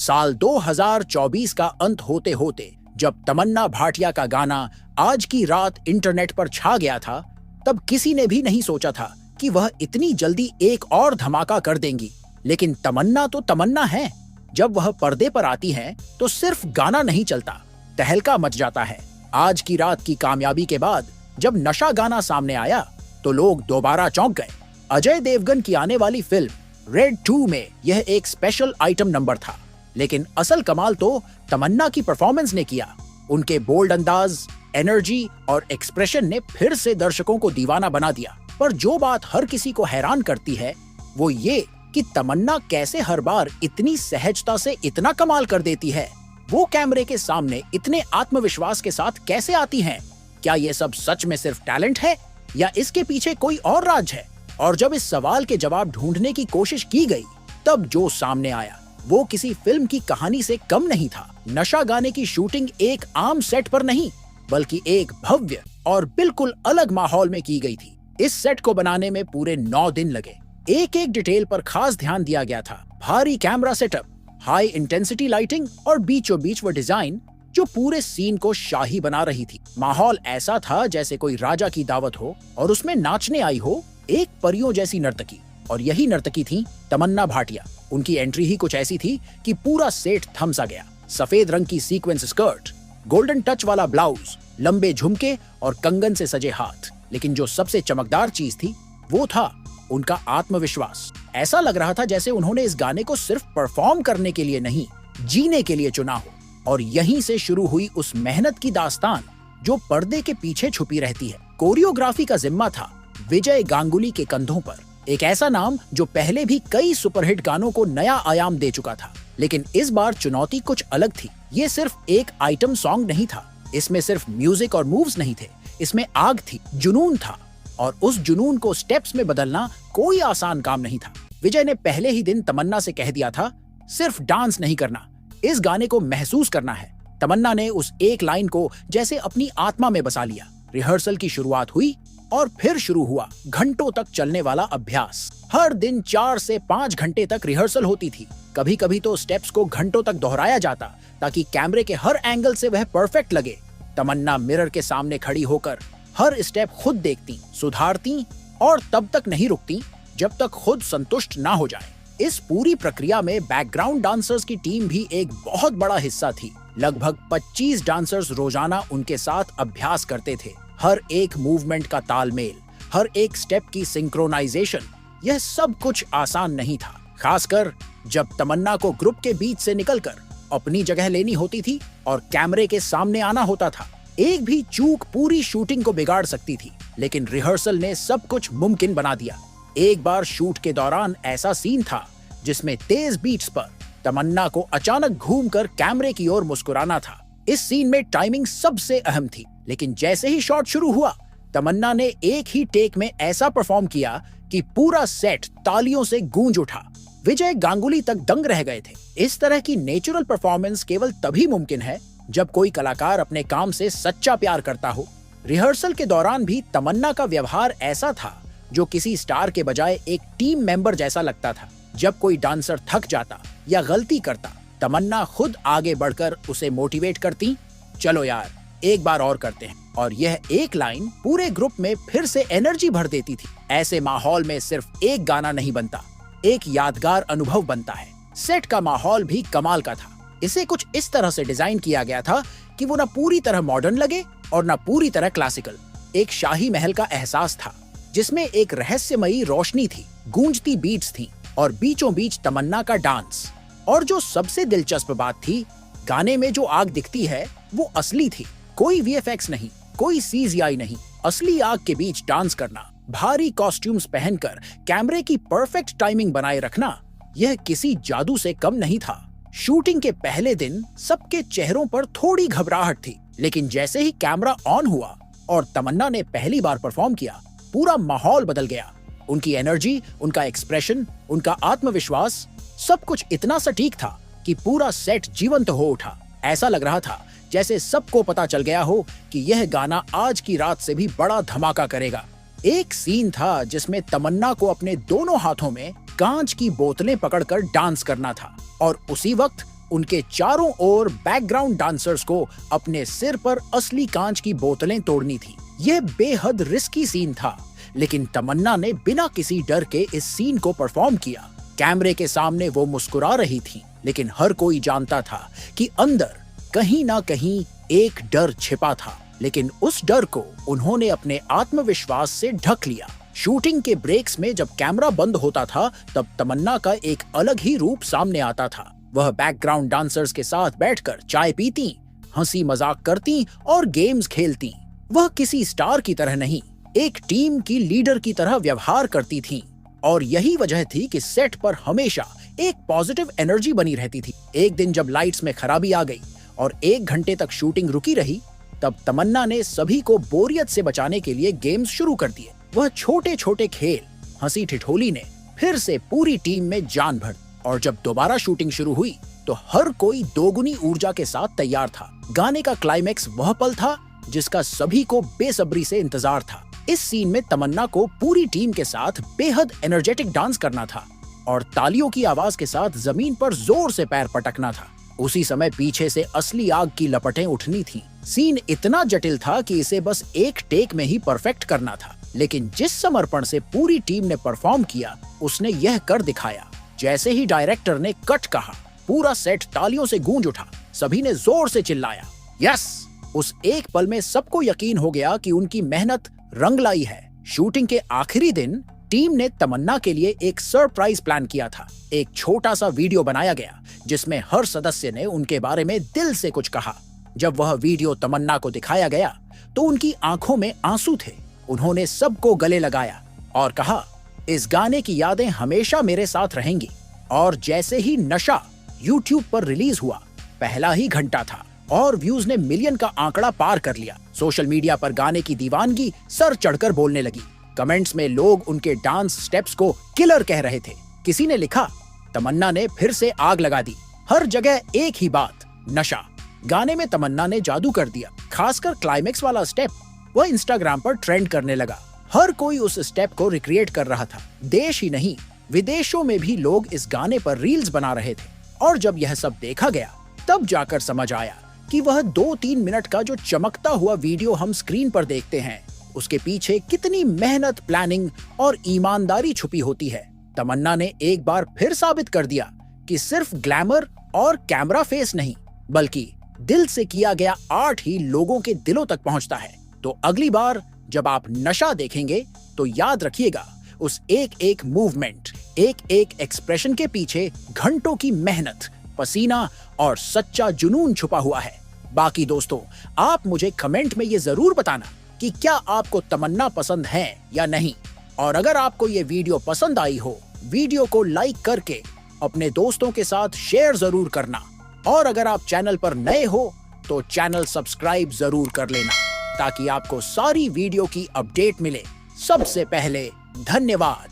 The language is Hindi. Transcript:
साल 2024 का अंत होते होते जब तमन्ना भाटिया का गाना आज की रात इंटरनेट पर छा गया था, तब किसी ने भी नहीं सोचा था कि वह इतनी जल्दी एक और धमाका कर देंगी। लेकिन तमन्ना तो तमन्ना है। जब वह पर्दे पर आती हैं, तो सिर्फ गाना नहीं चलता, तहलका मच जाता है। आज की रात की कामयाबी के बाद जब नशा गाना सामने आया, तो लोग दोबारा चौंक गए। अजय देवगन की आने वाली फिल्म रेड 2 में यह एक स्पेशल आइटम नंबर था। लेकिन असल कमाल तो तमन्ना की परफॉर्मेंस ने किया। उनके बोल्ड अंदाज, एनर्जी और एक्सप्रेशन ने फिर से दर्शकों को दीवाना बना दिया। पर जो बात हर किसी को हैरान करती है, वो ये कि तमन्ना कैसे हर बार इतनी सहजता से इतना कमाल कर देती है। वो कैमरे के सामने इतने आत्मविश्वास के साथ कैसे आती हैं? क्या ये सब सच में सिर्फ टैलेंट है या इसके पीछे कोई और राज है? और जब इस सवाल के जवाब ढूंढने की कोशिश की गई, तब जो सामने आया वो किसी फिल्म की कहानी से कम नहीं था। नशा गाने की शूटिंग एक आम सेट पर नहीं, बल्कि एक भव्य और बिल्कुल अलग माहौल में की गई थी। इस सेट को बनाने में पूरे 9 दिन लगे। एक एक डिटेल पर खास ध्यान दिया गया था। भारी camera setup, high intensity lighting और बीचों बीच वो डिजाइन जो पूरे सीन को शाही बना रही थी। माहौल ऐसा था जैसे कोई राजा की दावत हो और उसमें नाचने आई हो एक परियों जैसी नर्तकी। और यही नर्तकी थी तमन्ना भाटिया। उनकी एंट्री ही कुछ ऐसी थी कि पूरा सेट थम सा गया। सफेद रंग की सीक्वेंस स्कर्ट, गोल्डन टच वाला ब्लाउज, लंबे झुमके और कंगन से सजे हाथ। लेकिन जो सबसे चमकदार चीज थी, वो था उनका आत्मविश्वास। ऐसा लग रहा था जैसे उन्होंने इस गाने को सिर्फ परफॉर्म करने के लिए नहीं, जीने के लिए चुना हो। और यहीं से शुरू हुई उस मेहनत की दास्तान जो पर्दे के पीछे छुपी रहती है। कोरियोग्राफी का जिम्मा था विजय गांगुली के कंधों पर। एक ऐसा नाम जो पहले भी कई सुपरहिट गानों को नया आयाम दे चुका था। लेकिन इस बार चुनौती कुछ अलग थी। ये सिर्फ एक आइटम सॉन्ग नहीं था। इसमें सिर्फ म्यूजिक और मूव्स नहीं थे, इसमें आग थी, जुनून था। और उस जुनून को स्टेप्स में बदलना कोई आसान काम नहीं था। विजय ने पहले ही दिन तमन्ना से कह दिया था, सिर्फ डांस नहीं करना, इस गाने को महसूस करना है। तमन्ना ने उस एक लाइन को जैसे अपनी आत्मा में बसा लिया। रिहर्सल की शुरुआत हुई और फिर शुरू हुआ घंटों तक चलने वाला अभ्यास। हर दिन 4 से 5 घंटे तक रिहर्सल होती थी। कभी कभी तो स्टेप्स को घंटों तक दोहराया जाता ताकि कैमरे के हर एंगल से वह परफेक्ट लगे। तमन्ना मिरर के सामने खड़ी होकर हर स्टेप खुद देखती, सुधारती और तब तक नहीं रुकती जब तक खुद संतुष्ट ना हो जाए। इस पूरी प्रक्रिया में बैकग्राउंड डांसर्स की टीम भी एक बहुत बड़ा हिस्सा थी। लगभग 25 डांसर्स रोजाना उनके साथ अभ्यास करते थे। हर एक मूवमेंट का तालमेल, हर एक स्टेप की सिंक्रोनाइजेशन, यह सब कुछ आसान नहीं था। खासकर जब तमन्ना को ग्रुप के बीच से निकलकर अपनी जगह लेनी होती थी और कैमरे के सामने आना होता था। एक भी चूक पूरी शूटिंग को बिगाड़ सकती थी, लेकिन रिहर्सल ने सब कुछ मुमकिन बना दिया। एक बार शूट के दौरान ऐसा सीन था जिसमें तेज बीट्स पर तमन्ना को अचानक घूमकर कैमरे की ओर मुस्कुराना था। इस सीन में टाइमिंग सबसे अहम थी, लेकिन जैसे ही शॉट शुरू हुआ, तमन्ना ने एक ही टेक में ऐसा परफॉर्म किया कि पूरा सेट तालियों से गूंज उठा। विजय गांगुली तक दंग रह गए थे। इस तरह की नेचुरल परफॉर्मेंस केवल तभी मुमकिन है जब कोई कलाकार अपने काम से सच्चा प्यार करता हो। रिहर्सल के दौरान भी तमन्ना का व्यवहार ऐसा था जो किसी स्टार के बजाय एक टीम मेंबर जैसा लगता था। जब कोई डांसर थक जाता या गलती करता, तमन्ना खुद आगे बढ़कर उसे मोटिवेट करती, चलो यार एक बार और करते हैं। और यह एक लाइन पूरे ग्रुप में फिर से एनर्जी भर देती थी। ऐसे माहौल में सिर्फ एक गाना नहीं बनता, एक यादगार अनुभव बनता है। सेट का माहौल भी कमाल का था। इसे कुछ इस तरह से डिजाइन किया गया था कि वो न पूरी तरह मॉडर्न लगे और न पूरी तरह क्लासिकल। एक शाही महल का एहसास था जिसमें एक रहस्यमयी रोशनी थी, गूंजती बीट्स थी और बीचों बीच तमन्ना का डांस। और जो सबसे दिलचस्प बात थी, गाने में जो आग दिखती है वो असली थी। कोई वीएफएक्स नहीं, कोई सीजीआई नहीं, असली आग के बीच डांस करना, भारी कॉस्ट्यूम्स पहनकर कैमरे की परफेक्ट टाइमिंग बनाए रखना, यह किसी जादू से कम नहीं था। शूटिंग के पहले दिन सबके चेहरों पर थोड़ी घबराहट थी, लेकिन जैसे ही कैमरा ऑन हुआ और तमन्ना ने पहली बार परफॉर्म किया, पूरा माहौल बदल गया। उनकी एनर्जी, उनका एक्सप्रेशन, उनका आत्मविश्वास, सब कुछ इतना सटीक था कि पूरा सेट जीवंत हो उठा। ऐसा लग रहा था जैसे सबको पता चल गया हो कि यह गाना आज की रात से भी बड़ा धमाका करेगा। एक सीन था जिसमें तमन्ना को अपने दोनों हाथों में कांच की बोतलें पकड़कर डांस करना था और उसी वक्त उनके चारों ओर बैकग्राउंड डांसर्स को अपने सिर पर असली कांच की बोतलें तोड़नी थी। यह बेहद रिस्की सीन था, लेकिन तमन्ना ने बिना किसी डर के इस सीन को परफॉर्म किया। कैमरे के सामने वो मुस्कुरा रही थी, लेकिन हर कोई जानता था कि अंदर कहीं ना कहीं एक डर छिपा था। लेकिन उस डर को उन्होंने अपने आत्मविश्वास से ढक लिया। शूटिंग के ब्रेक्स में जब कैमरा बंद होता था, तब तमन्ना का एक अलग ही रूप सामने आता था। वह बैकग्राउंड डांसर्स के साथ बैठकर चाय पीती, हंसी मजाक करती और गेम्स खेलती। वह किसी स्टार की तरह नहीं, एक टीम की लीडर की तरह व्यवहार करती थी। और यही वजह थी कि सेट पर हमेशा एक पॉजिटिव एनर्जी बनी रहती थी। एक दिन जब लाइट्स में खराबी आ गई और 1 घंटे तक शूटिंग रुकी रही, तब तमन्ना ने सभी को बोरियत से बचाने के लिए गेम्स शुरू कर दिए। वह छोटे छोटे खेल, हंसी ठिठोली ने फिर से पूरी टीम में जान भर। और जब दोबारा शूटिंग शुरू हुई तो हर कोई दोगुनी ऊर्जा के साथ तैयार था। गाने का क्लाइमेक्स वह पल था जिसका सभी को बेसब्री से इंतजार था। इस सीन में तमन्ना को पूरी टीम के साथ बेहद एनर्जेटिक डांस करना था और तालियों की आवाज के साथ जमीन पर जोर से पैर पटकना था। उसी समय पीछे से असली आग की लपटें उठनी थी। सीन इतना जटिल था कि इसे बस एक टेक में ही परफेक्ट करना था, लेकिन जिस समर्पण से पूरी टीम ने परफॉर्म किया, उसने यह कर दिखाया। जैसे ही डायरेक्टर ने कट कहा, पूरा सेट तालियों से गूंज उठा। सभी ने जोर से चिल्लाया, यस! उस एक पल में सबको यकीन हो गया कि उनकी मेहनत रंग लाई है। शूटिंग के आखिरी दिन टीम ने तमन्ना के लिए एक सरप्राइज प्लान किया था। एक छोटा सा वीडियो बनाया गया जिसमें हर सदस्य ने उनके बारे में दिल से कुछ कहा। जब वह वीडियो तमन्ना को दिखाया गया तो उनकी आंखों में आंसू थे। उन्होंने सबको गले लगाया और कहा, इस गाने की यादें हमेशा मेरे साथ रहेंगी। और जैसे ही नशा YouTube पर रिलीज हुआ, पहला ही घंटा था और व्यूज ने मिलियन का आंकड़ा पार कर लिया। सोशल मीडिया पर गाने की दीवानगी सर चढ़कर बोलने लगी। कमेंट्स में लोग उनके डांस स्टेप्स को किलर कह रहे थे। किसी ने लिखा, तमन्ना ने फिर से आग लगा दी। हर जगह एक ही बात, नशा। गाने में तमन्ना ने जादू कर दिया। खासकर क्लाइमेक्स वाला स्टेप, वह इंस्टाग्राम पर ट्रेंड करने लगा। हर कोई उस स्टेप को रिक्रिएट कर रहा था। देश ही नहीं, विदेशों में भी लोग इस गाने पर रील्स बना रहे थे। और जब यह सब देखा गया, तब जाकर समझ आया कि वह 2-3 मिनट का जो चमकता हुआ वीडियो हम स्क्रीन पर देखते हैं, उसके पीछे कितनी मेहनत, प्लानिंग और ईमानदारी छुपी होती है। तमन्ना ने एक बार फिर साबित कर दिया कि सिर्फ ग्लैमर और कैमरा फेस नहीं, बल्कि दिल से किया गया आर्ट ही लोगों के दिलों तक पहुंचता है। तो अगली बार जब आप नशा देखेंगे तो याद रखिएगा, उस एक एक मूवमेंट, एक एक एक्सप्रेशन के पीछे घंटों की मेहनत, पसीना और सच्चा जुनून छुपा हुआ है। बाकी दोस्तों, आप मुझे कमेंट में ये जरूर बताना कि क्या आपको तमन्ना पसंद है या नहीं। और अगर आपको ये वीडियो पसंद आई हो, वीडियो को लाइक करके अपने दोस्तों के साथ शेयर जरूर करना। और अगर आप चैनल पर नए हो तो चैनल सब्सक्राइब जरूर कर लेना, ताकि आपको सारी वीडियो की अपडेट मिले सबसे पहले। धन्यवाद।